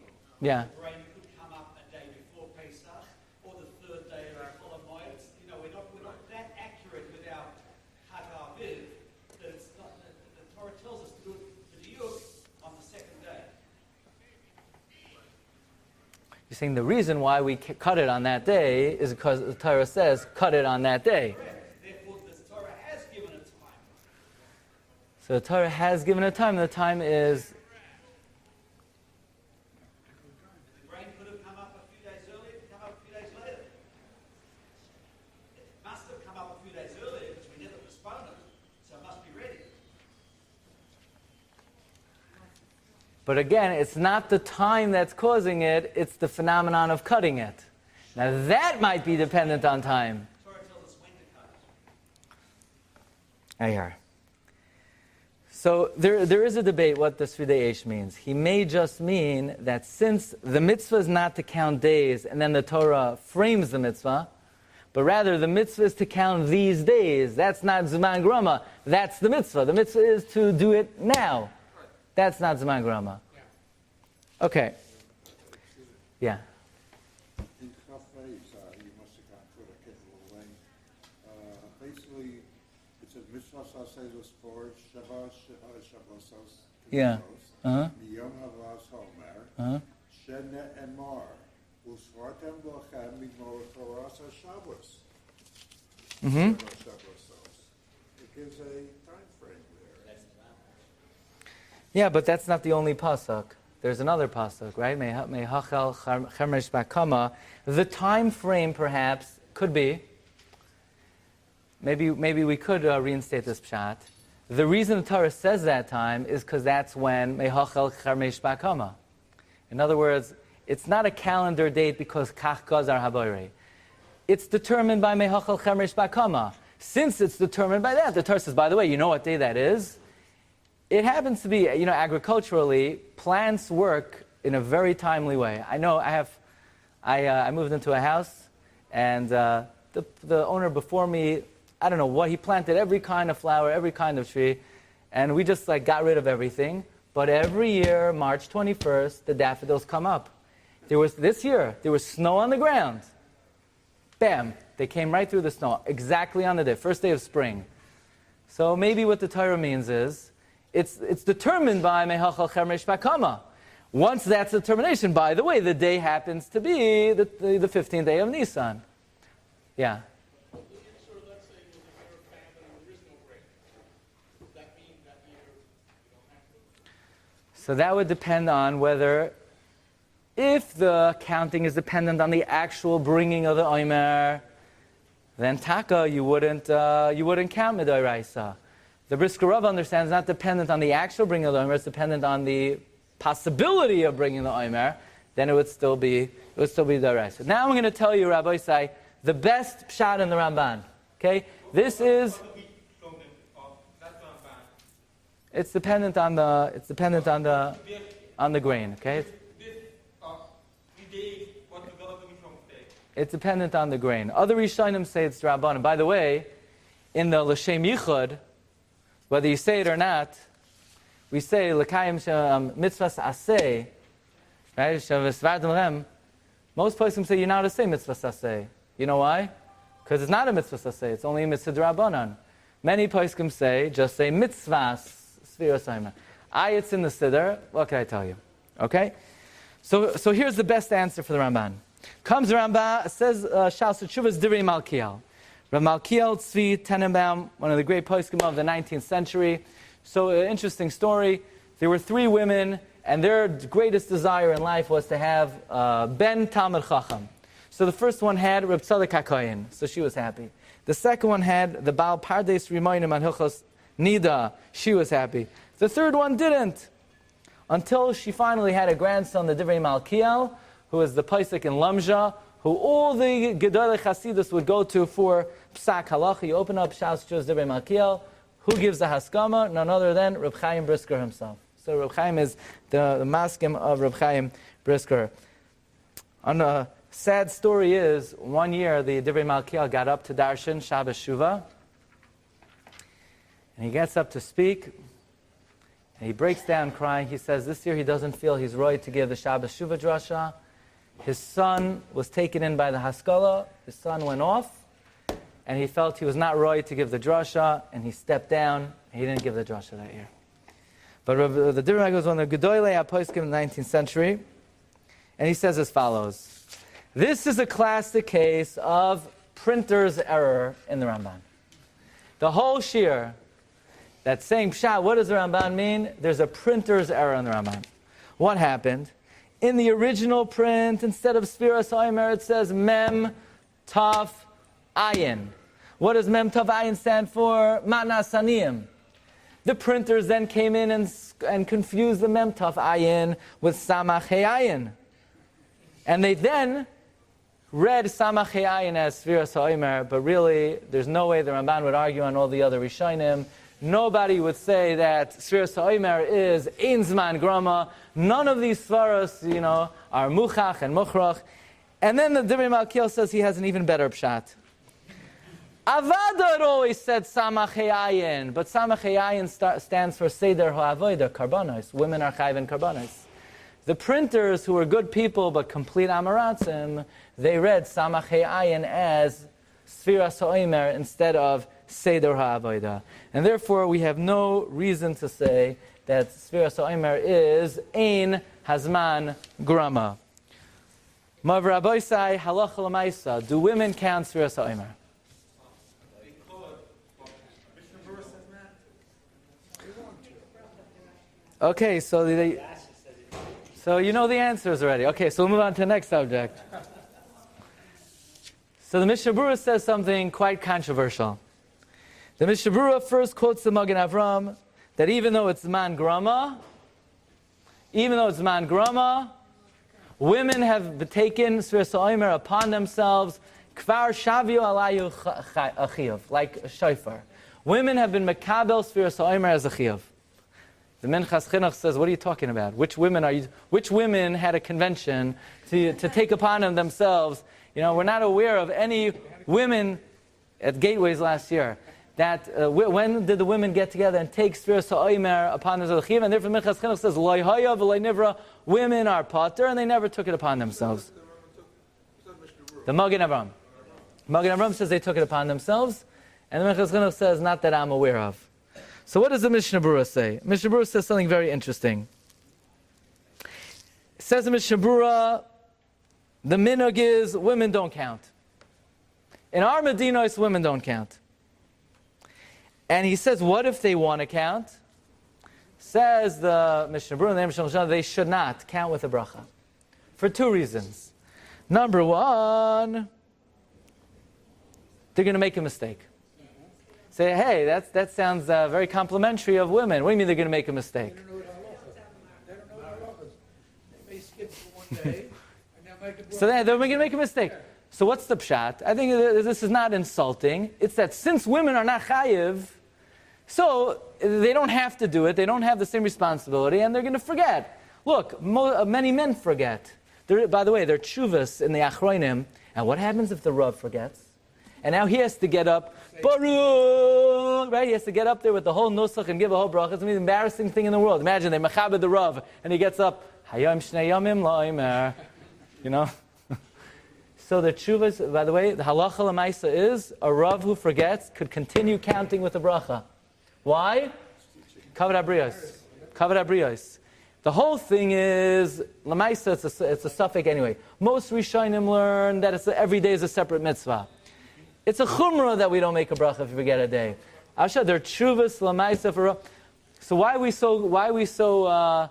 B: Yeah.
D: the rain could come up a day before Pesach or the third day of our holiest. You know, we're not that accurate with our Hataviv that it's not. The Torah tells us to do it for the Yud on the second day.
B: You're saying the reason why we cut it on that day is because the Torah says cut it on that day.
D: Therefore, the Torah has given a time.
B: So the Torah has given a time, and the time is...
D: The grain could have come up a few days earlier, it could come up a few days later. It must have come up a few days earlier because we never postponed it, so it must be ready.
B: But again, it's not the time that's causing it, it's the phenomenon of cutting it. Now that might be dependent on time.
D: Torah tells us when to cut it.
B: Here. So there is a debate what the Sridei Eish means. He may just mean that since the mitzvah is not to count days and then the Torah frames the mitzvah, but rather the mitzvah is to count these days. That's not Zman Grama. That's the mitzvah. The mitzvah is to do it now. That's not Zman Grama. Okay. Yeah.
F: In Chaf Reis, you must have gone through the Kettle of Lane. Basically, basically, it's a mitzvah says for Shabbosos.
B: Yeah. Uh-huh.
F: Yom Havas HaOmer.
B: Uh-huh.
F: Shene and Mar. Usvartem lochem migmor Torah Shabbos.
B: Mm-hmm.
F: It gives a time frame there.
B: Yeah, but that's not the only pasuk. There's another pasuk, right? Mehachel chemesh bakama. The time frame, perhaps, could be. Maybe we could reinstate this pshat. The reason the Torah says that time is because that's when mehachel chemesh bakama. In other words, it's not a calendar date because kach gazar haboirei. It's determined by mehachel chemesh bakama. Since it's determined by that, the Torah says, by the way, you know what day that is? It happens to be, agriculturally, plants work in a very timely way. I know I moved into a house, and the owner before me, I don't know what, he planted every kind of flower, every kind of tree, and we just got rid of everything. But every year, March 21st, the daffodils come up. This year, there was snow on the ground. Bam, they came right through the snow, exactly on the day, first day of spring. So maybe what the Torah means is, it's determined by mehachal chemesh bakama. Once that's the determination, by the way, the day happens to be the 15th day of Nisan. Yeah.
C: So let's say there's a year of famine and there is no rain. Does that mean that year you don't have to?
B: So that would depend on whether, if the counting is dependent on the actual bringing of the HaOmer, then taka you wouldn't count midoraisa. The Brisker Rav understands not dependent on the actual bringing of the HaOmer, it's dependent on the possibility of bringing the HaOmer, then it would still be doraisa. Now I'm going to tell you, Rabbi Isai, the best pshat in the Ramban. Okay? This is. It's dependent on the grain, okay? It's dependent on the grain. Other Rishonim say it's Rabban. And by the way, in the L'Shem Yichud, whether you say it or not, we say L'Kayim mitzvahs aseh, right? Shavesvardim lem. Most places say you're not to say mitzvahs aseh. You know why? Because it's not a mitzvah aseh. It's only a mitzvah d'Rabbanan. Many poskim say just say mitzvahs Sefiras HaOmer. It's in the Siddur. What can I tell you? Okay. So here's the best answer for the Ramban. Comes Rambam, says Shal Sechuvas Divrei Malkiel. Rav Malkiel Tzvi Tenenbaum, one of the great poskim of the 19th century. So an interesting story. There were three women, and their greatest desire in life was to have ben Talmid Chacham. So the first one had Reb Tzadok HaKohen, so she was happy. The second one had the Baal Pardes Rimonim on Hilchos Nida, she was happy. The third one didn't, until she finally had a grandson, the Divrei Malkiel, who was the Paisik in Lamja, who all the Gedolei Chasidus would go to for Psak Halacha. You open up Shas Chuvas Divrei Malkiel, who gives the Haskama? None other than Reb Chaim Brisker himself. So Reb Chaim is the maskim of Reb Chaim Brisker. On a sad story is, one year the Divrei Malkiel got up to Darshan Shabbos Shuvah, and he gets up to speak, and he breaks down crying. He says this year he doesn't feel he's right to give the Shabbos Shuvah drasha. His son was taken in by the Haskalah, his son went off, and he felt he was not right to give the drasha, and he stepped down, and he didn't give the drasha that year. But the Divrei goes on the Gedolei HaPoskim in the 19th century, and he says as follows. This is a classic case of printer's error in the Ramban. The whole Shiur, that saying pshat, what does the Ramban mean? There's a printer's error in the Ramban. What happened? In the original print, instead of Sefiras HaOmer, it says Mem Tav Ayin. What does Mem Tav Ayin stand for? Matnas Aniyim. The printers then came in and confused the Mem Tav Ayin with Samach Ayin. And they then read Samach Ayin as Sefiras HaOmer, but really, there's no way the Ramban would argue on all the other Rishonim. Nobody would say that Sefiras HaOmer is Ein Zman Grama. None of these Sefiras, are Muchach and Mukhrach. And then the Divrei Malkiel says he has an even better pshat. Avada had always said Samach Ayin, but Samach Ayin stands for Seder HaAvodah, Karbanos. Women are Chayv and Karbanos. The printers, who were good people but complete Amaratzim, they read Samach Ayin as Sefiras HaOmer instead of Seder HaAvodah. And therefore, we have no reason to say that Sefiras HaOmer is Ein Hazman Grama. Mav Rabboisai Halacha L'maisa. Do women count Sefiras HaOmer? Okay, so you know the answers already. Okay, so we'll move on to the next subject. So the Mishnah Berurah says something quite controversial. The Mishnah Berurah first quotes the Magen Avram that even though it's man grama, women have taken Sefiras HaOmer upon themselves, kvar shavio alayu chiyuv, like a shofar. Women have been makabel Sefiras HaOmer as a chiyuv. The Minchas Chinuch says, what are you talking about? Which women had a convention to take upon themselves? We're not aware of any women at Gateways last year that when did the women get together and take Sefiras HaOmer upon themselves? And therefore Minchas Chinuch says, Lo haya v'lo nivra, women are pater, and they never took it upon themselves. The Magen Avram. Magen Avram says they took it upon themselves, and the Minchas Chinuch says, not that I'm aware of. So what does the Mishnah Berurah say? Mishnah Berurah says something very interesting. It says in Mishnah Berurah, the minhag is women don't count. In our Medinos, women don't count. And he says, what if they want to count? Says the Mishnah Berurah, the Mishnah Berurah, they should not count with a bracha. For two reasons. Number one, they're going to make a mistake. Say, hey, that sounds very complimentary of women. What do you mean they're going to make a mistake?
C: They don't know halacha. They may skip for one day, and they'll make a
B: So they're going to make a mistake. So what's the pshat? I think this is not insulting. It's that since women are not chayiv, so they don't have to do it. They don't have the same responsibility, and they're going to forget. Look, many men forget. By the way, they're tshuvas in the achronim. And what happens if the Rav forgets? And now he has to get up, Baruch, right? He has to get up there with the whole nusach and give a whole bracha. It's the most embarrassing thing in the world. Imagine they machabed the Rav, and he gets up, Hayom shnei yomim la'omer. So the tshuvas, by the way, the halacha l'maisa is a Rav who forgets could continue counting with the bracha. Why? Kavod habriyos. Kavod habriyos. The whole thing is, l'maisa, it's a suffix anyway. Most Rishonim learn that every day is a separate mitzvah. It's a chumrah that we don't make a bracha if you forget a day. Asha, they're tshuvas l'maisa for. So why are we so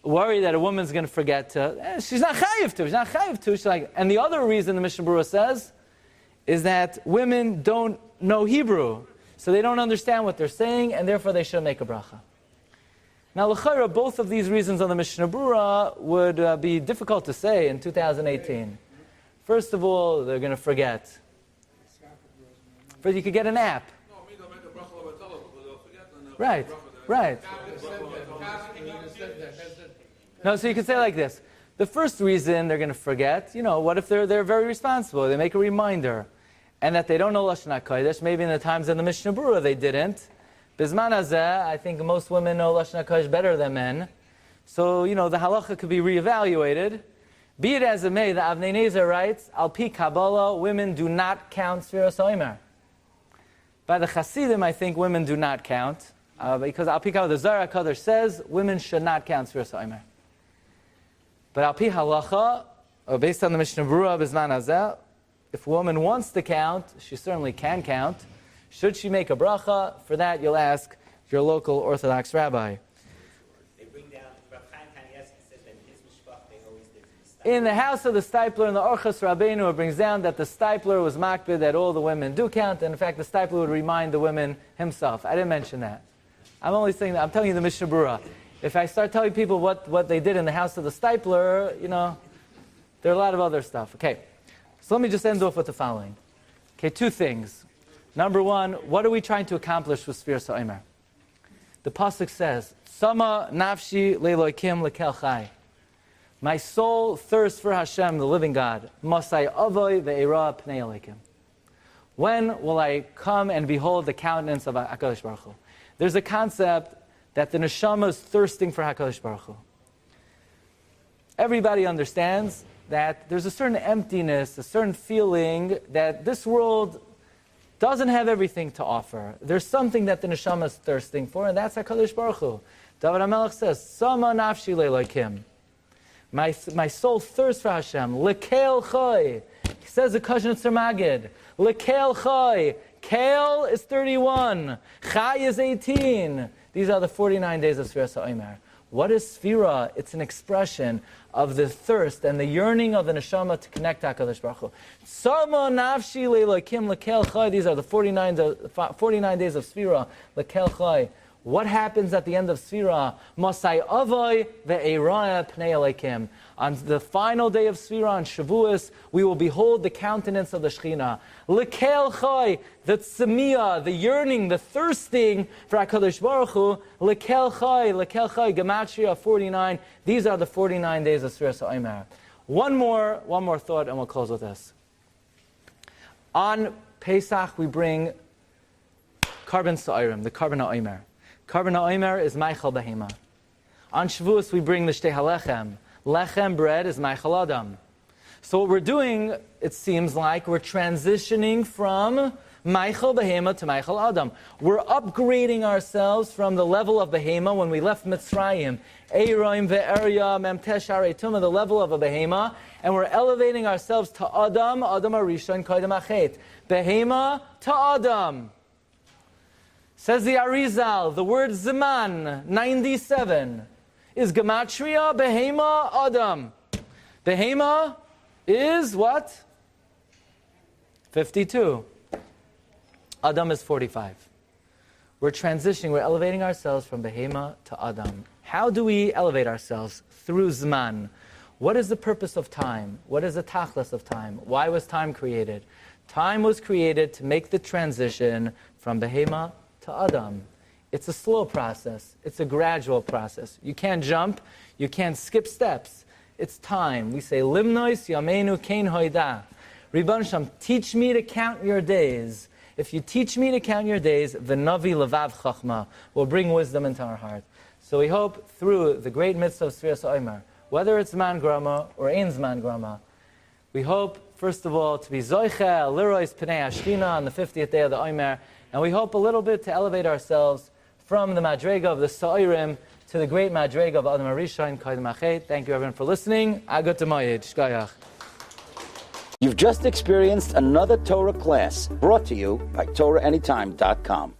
B: worried that a woman's going to forget to? She's not chayiv to. She's not chayiv to. She's like, and the other reason the Mishnah Berurah says is that women don't know Hebrew, so they don't understand what they're saying, and therefore they shouldn't make a bracha. Now, l'chayra, both of these reasons on the Mishnah Berurah would be difficult to say in 2018. First of all, they're going to forget. But you could get an app. Right. No, so you could say like this. The first reason they're going to forget, what if they're very responsible? They make a reminder. And that they don't know Lashon HaKodesh. Maybe in the times of the Mishnah Berurah they didn't. Bizman hazeh, I think most women know Lashon HaKodesh better than men. So, the halacha could be reevaluated. Be it as it may, the Avnei Nezer writes, Al Pi Kabbalah, women do not count Sefiras HaOmer. By the Hasidim, I think women do not count, because Al Pi Kabbalah, the Zohar HaKadosh says women should not count Sefiras HaOmer. But Al Pi Halacha, or based on the Mishnah Berurah Bizman hazeh, if a woman wants to count, she certainly can count. Should she make a bracha? For that, you'll ask your local Orthodox rabbi.
E: They bring down, Rabbi Yehuda HaNasi says that in his mishpach they always did the
B: In the house of the Stipler, in the Orchos Rabbeinu, it brings down that the Stipler was makbid that all the women do count, and in fact the Stipler would remind the women himself. I didn't mention that. I'm only saying that. I'm telling you the Mishnah Berurah. If I start telling people what they did in the house of the Stipler, there are a lot of other stuff. Okay, so let me just end off with the following. Okay, two things. Number one, what are we trying to accomplish with Sefiras HaOmer? The pasuk says, "Sama nafshi le'lokim lekel chai." My soul thirsts for Hashem, the living God. Masai avoy ve'era pnei alekim. When will I come and behold the countenance of HaKadosh Baruch Hu? There's a concept that the neshama is thirsting for HaKadosh Baruch Hu. Everybody understands that there's a certain emptiness, a certain feeling that this world doesn't have everything to offer. There's something that the neshama is thirsting for, and that's HaKadosh Baruch Hu. David HaMelech says, Sama nafshi le'elokim. My soul thirsts for Hashem. Lekel choy. He says the Machon Maggid. Lekel choy. Kel is 31. Chai is 18. These are the 49 days of Sefiras HaOmer. What is Sefira? It's an expression of the thirst and the yearning of the neshama to connect to HaKadosh Baruch Hu. Sama nafshi le'elokim lekel chai. These are the 49 days of Sefira. Lekel chai. What happens at the end of Sefira? Masai avoi ve'eraya pnei elokim. On the final day of Sefira, on Shavuos, we will behold the countenance of the Shekhinah. Lekel chai, the tzemiyah, the yearning, the thirsting for HaKadosh Baruch Hu. Lekel chai, gematria 49. These are the 49 days of Sefiras HaOmer. One more thought, and we'll close with this. On Pesach, we bring carbon sa'irim, the carbon HaOmer. Carbon HaOmer is Meichel Behema. On Shavuos, we bring the Shtei HaLechem. Lechem, bread, is Meichel Adam. So what we're doing, it seems like, we're transitioning from Meichel Behema to Meichel Adam. We're upgrading ourselves from the level of Behema when we left Mitzrayim, Eiroim ve'erya memtesh aretuma, the level of a Behema, and we're elevating ourselves to Adam, Adam Arishon, Koydem Achet. Behema to Adam. Says the Arizal, the word Zeman, 97, is Gematria, Behema, Adam. Behema is what? 52. Adam is 45. We're transitioning, we're elevating ourselves from Behema to Adam. How do we elevate ourselves? Through Zman. What is the purpose of time? What is the tachlis of time? Why was time created? Time was created to make the transition from Behema to Adam. It's a slow process. It's a gradual process. You can't jump. You can't skip steps. It's time. We say, Limnois Yameinu Kain Hoida. Ribbono Shel Olam, teach me to count your days. If you teach me to count your days, V'navi Levav Chachma will bring wisdom into our heart. So we hope through the great mitzvah of Sefiras HaOmer, whether it's Zman Grama or Ein Zman Grama, we hope, first of all, to be Zoiche, Lirois Pnei Ashkina on the 50th day of the Omer, and we hope a little bit to elevate ourselves from the Madrega of the Sa'irim to the great Madrega of Adam Arishon, Koydem Achet. Thank you, everyone, for listening. Agut Moed, Shkayach.
A: You've just experienced another Torah class brought to you by TorahAnytime.com.